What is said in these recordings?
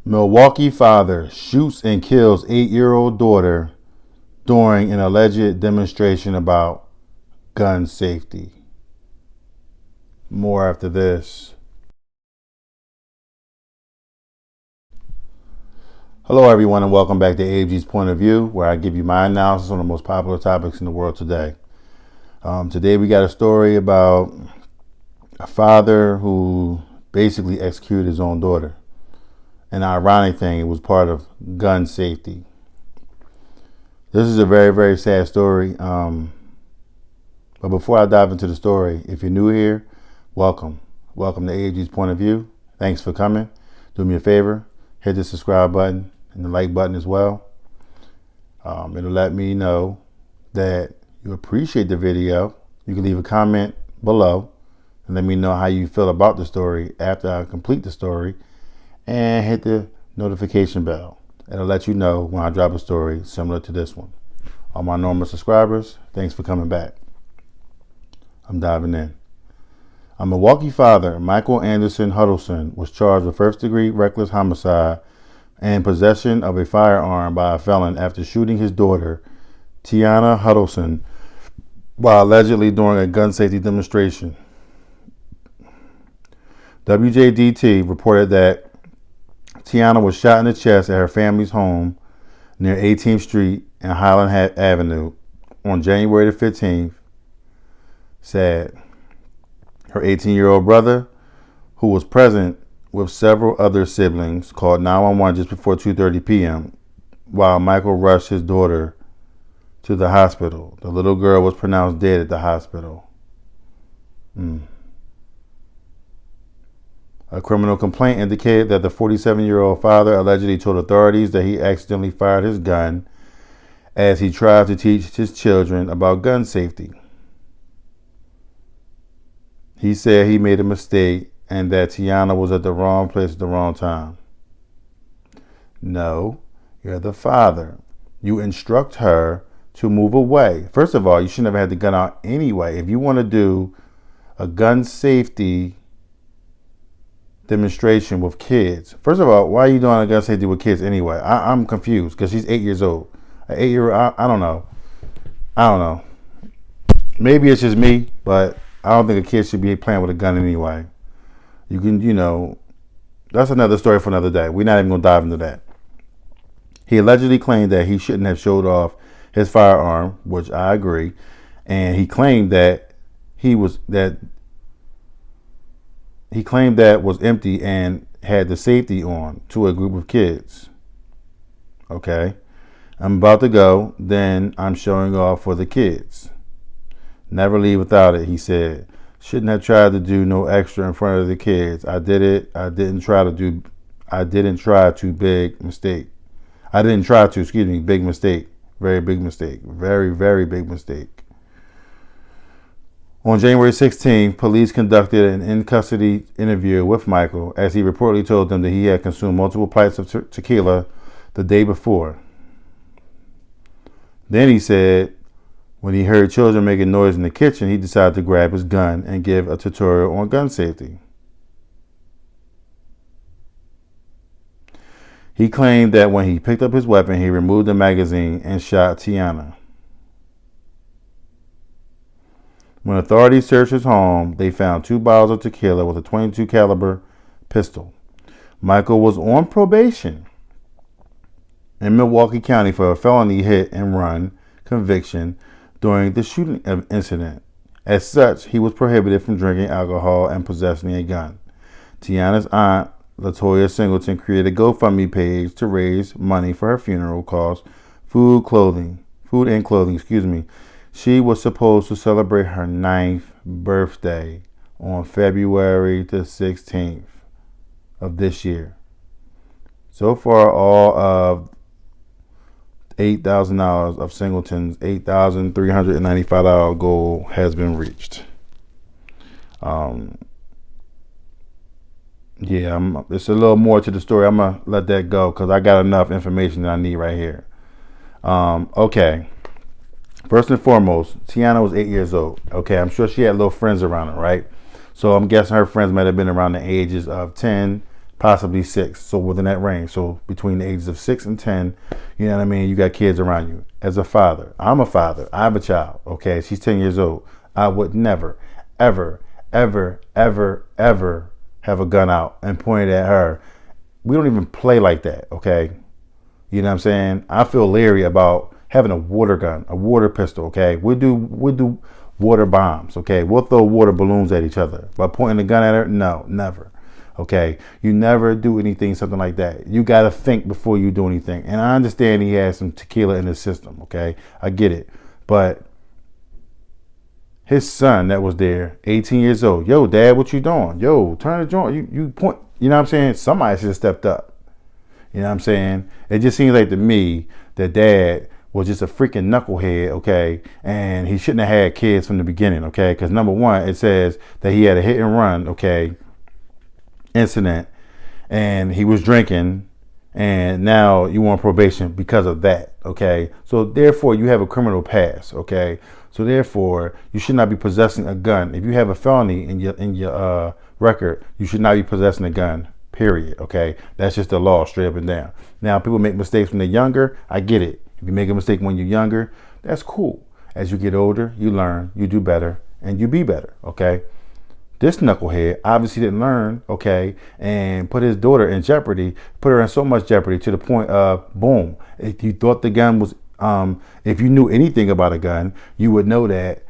Milwaukee father shoots and kills 8-year-old daughter during an alleged demonstration about gun safety. More after this. Hello everyone and welcome back to ABG's Point of View, where I give you my analysis on the most popular topics in the world today. Today we got a story about a father who basically executed his own daughter. An ironic thing, it was part of gun safety. This is a very, very sad story. But before I dive into the story, if you're new here, welcome. Welcome to ABG's Point of View. Thanks for coming. Do me a favor, hit the subscribe button and the like button as well. It'll let me know that you appreciate the video. You can leave a comment below and let me know how you feel about the story after I complete the story. And hit the notification bell. It'll let you know when I drop a story similar to this one. All my normal subscribers, thanks for coming back. I'm diving in. A Milwaukee father, Michael Anderson Huddleston, was charged with first-degree reckless homicide and possession of a firearm by a felon after shooting his daughter, Tiana Huddleston, while allegedly during a gun safety demonstration. WJDT reported that Tiana was shot in the chest at her family's home near 18th Street and Highland Avenue on January the 15th. Sad. Her 18-year-old brother, who was present with several other siblings, called 911 just before 2:30 p.m. while Michael rushed his daughter to the hospital. The little girl was pronounced dead at the hospital. A criminal complaint indicated that the 47-year-old father allegedly told authorities that he accidentally fired his gun as he tried to teach his children about gun safety. He said he made a mistake and that Tiana was at the wrong place at the wrong time. No, you're the father. You instruct her to move away. First of all, you shouldn't have had the gun out anyway. If you want to do a gun safety demonstration with kids. First of all, why are you doing a gun safety with kids anyway? I'm confused because she's 8 years old. An 8-year-old, I don't know. Maybe it's just me, but I don't think a kid should be playing with a gun anyway. You can, that's another story for another day. We're not even going to dive into that. He allegedly claimed that he shouldn't have showed off his firearm, which I agree. And he claimed that was empty and had the safety on to a group of kids. Okay. I'm about to go, then I'm showing off for the kids. Never leave without it, he said. Shouldn't have tried to do no extra in front of the kids. I did it. I didn't try to, big mistake. Big mistake. Very big mistake. Very, very big mistake. On January 16th, police conducted an in-custody interview with Michael as he reportedly told them that he had consumed multiple pints of tequila the day before. Then he said when he heard children making noise in the kitchen, he decided to grab his gun and give a tutorial on gun safety. He claimed that when he picked up his weapon, he removed the magazine and shot Tiana. When authorities searched his home, they found 2 bottles of tequila with a .22 caliber pistol. Michael was on probation in Milwaukee County for a felony hit and run conviction during the shooting incident. As such, he was prohibited from drinking alcohol and possessing a gun. Tiana's aunt, Latoya Singleton, created a GoFundMe page to raise money for her funeral costs, food and clothing. She was supposed to celebrate her 9th birthday on February the 16th of this year. So far, all of $8,000 of Singleton's $8,395 goal has been reached. It's a little more to the story. I'm going to let that go because I got enough information that I need right here. Okay. First and foremost, Tiana was 8 years old. Okay, I'm sure she had little friends around her, right? So I'm guessing her friends might have been around the ages of 10, possibly 6. So within that range. So between the ages of 6 and 10, you know what I mean? You got kids around you. As a father, I'm a father. I have a child. Okay. She's 10 years old. I would never, ever, ever, ever, ever have a gun out and point it at her. We don't even play like that. Okay. You know what I'm saying? I feel leery about having a water gun, a water pistol. Okay. We'll do water bombs. Okay. We'll throw water balloons at each other. But pointing a gun at her? No, never. Okay. You never do anything, something like that. You got to think before you do anything. And I understand he has some tequila in his system. Okay. I get it. But his son that was there, 18 years old. Yo, Dad, what you doing? Yo, turn the joint. You point. You know what I'm saying? Somebody should have stepped up. You know what I'm saying? It just seems like to me that Dad was just a freaking knucklehead, okay? And he shouldn't have had kids from the beginning, okay? Because number one, it says that he had a hit and run, okay, incident, and he was drinking, and now you on probation because of that, okay? So therefore, you have a criminal past, okay? So therefore, you should not be possessing a gun. If you have a felony in your record, you should not be possessing a gun. Period. Okay, that's just the law, straight up and down. Now, people make mistakes when they're younger. I get it. If you make a mistake when you're younger, that's cool. As you get older, you learn, you do better, and you be better. Okay. This knucklehead obviously didn't learn. Okay, and put his daughter in jeopardy. Put her in so much jeopardy to the point of boom. If you thought the gun was, if you knew anything about a gun, you would know that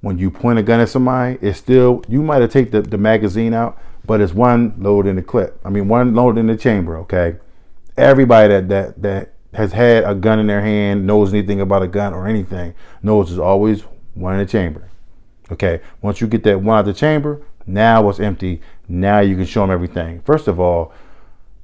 when you point a gun at somebody, it's still, you might have taken the magazine out, but it's one load in the clip. I mean, one load in the chamber, okay? Everybody that has had a gun in their hand, knows anything about a gun or anything, knows there's always one in the chamber, okay? Once you get that one out of the chamber, now it's empty. Now you can show them everything. First of all,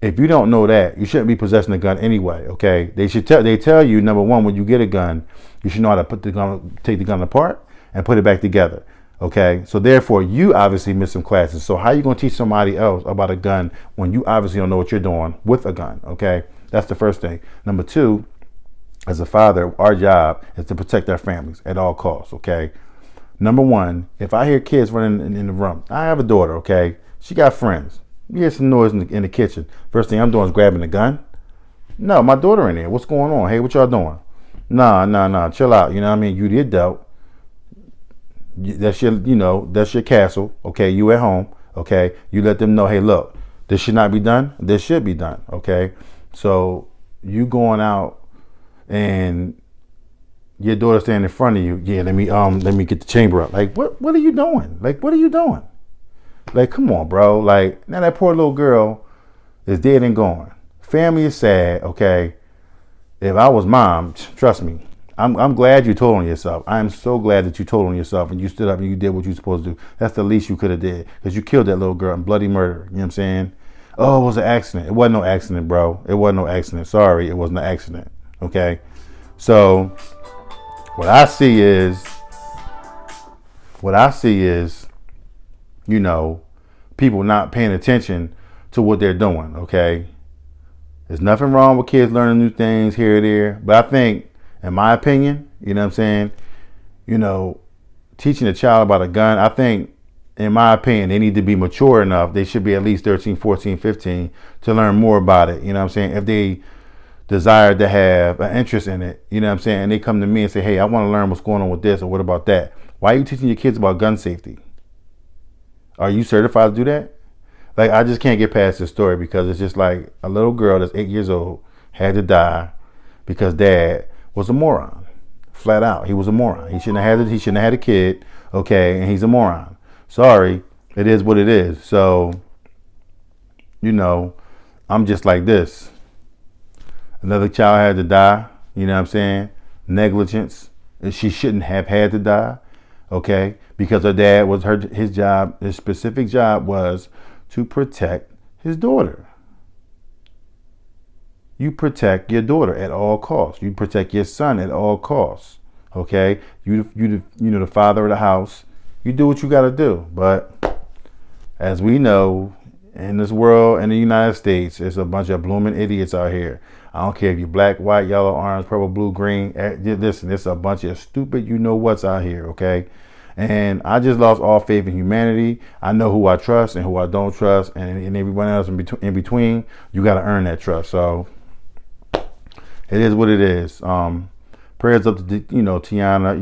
if you don't know that, you shouldn't be possessing a gun anyway, okay? They tell you, number one, when you get a gun, you should know how to take the gun apart and put it back together. Okay, so therefore you obviously missed some classes. So how are you going to teach somebody else about a gun when you obviously don't know what you're doing with a gun? Okay, that's the first thing. Number two, as a father, our job is to protect our families at all costs. Okay, number one, if I hear kids running in the room, I have a daughter. Okay, she got friends. You hear some noise in the kitchen. First thing I'm doing is grabbing the gun. No, my daughter in there. What's going on? Hey, what y'all doing? Nah, chill out. You know what I mean? You did dope. That's your castle. Okay, you at home. Okay, you let them know, hey, look, this should not be done. This should be done. Okay, so you going out and your daughter standing in front of you. Yeah, let me get the chamber up. Like, what are you doing? Like, what are you doing? Like, come on, bro. Like, now that poor little girl is dead and gone. Family is sad. Okay, if I was mom, trust me. I'm glad you told on yourself. I am so glad that you told on yourself and you stood up and you did what you were supposed to do. That's the least you could have did, because you killed that little girl in bloody murder. You know what I'm saying? Oh, it was an accident. It wasn't no accident, bro. It wasn't no accident. Sorry, it wasn't an accident. Okay? So what I see is, people not paying attention to what they're doing. Okay? There's nothing wrong with kids learning new things here or there, but I think, in my opinion, you know what I'm saying, teaching a child about a gun, I think, in my opinion, they need to be mature enough. They should be at least 13, 14, 15 to learn more about it. You know what I'm saying? If they desire to have an interest in it, you know what I'm saying? And they come to me and say, hey, I want to learn what's going on with this or what about that. Why are you teaching your kids about gun safety? Are you certified to do that? Like, I just can't get past this story, because it's just like a little girl that's 8 years old had to die because dad was a moron. Flat out, he was a moron. He shouldn't have had a kid, okay, and he's a moron. Sorry, it is what it is. So, I'm just like this. Another child had to die, you know what I'm saying? Negligence. She shouldn't have had to die, okay? Because her dad was his specific job was to protect his daughter. You protect your daughter at all costs. You protect your son at all costs. Okay? You the father of the house. You do what you got to do. But as we know, in this world, in the United States, there's a bunch of blooming idiots out here. I don't care if you're black, white, yellow, orange, purple, blue, green. Listen, there's a bunch of stupid you-know-whats out here, okay? And I just lost all faith in humanity. I know who I trust and who I don't trust, and everyone else in between. You got to earn that trust. So it is what it is. Prayers up to Tiana.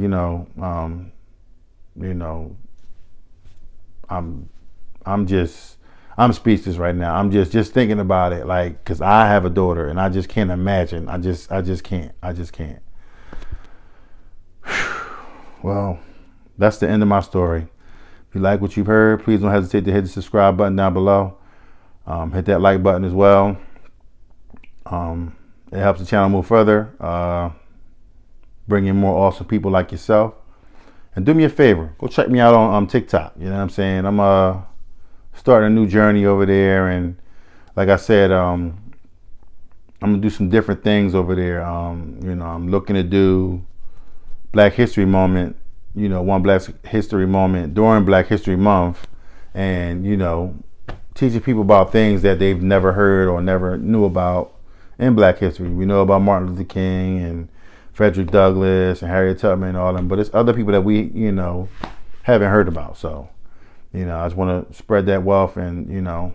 I'm speechless right now. I'm just thinking about it, like, because I have a daughter and I just can't imagine. I just can't. Well, that's the end of my story. If you like what you've heard, please don't hesitate to hit the subscribe button down below. Hit that like button as well. It helps the channel move further. Bring in more awesome people like yourself. And do me a favor, go check me out on TikTok. You know what I'm saying? I'm starting a new journey over there, and like I said, I'm gonna do some different things over there. I'm looking to do Black History Moment. One Black History Moment during Black History Month, and teaching people about things that they've never heard or never knew about in Black history. We know about Martin Luther King and Frederick Douglass and Harriet Tubman and all them, but it's other people that we, haven't heard about. So, I just want to spread that wealth and,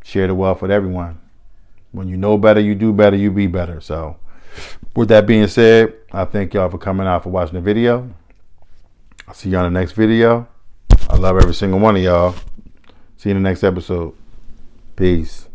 share the wealth with everyone. When you know better, you do better, you be better. So, with that being said, I thank y'all for coming out, for watching the video. I'll see you on the next video. I love every single one of y'all. See you in the next episode. Peace.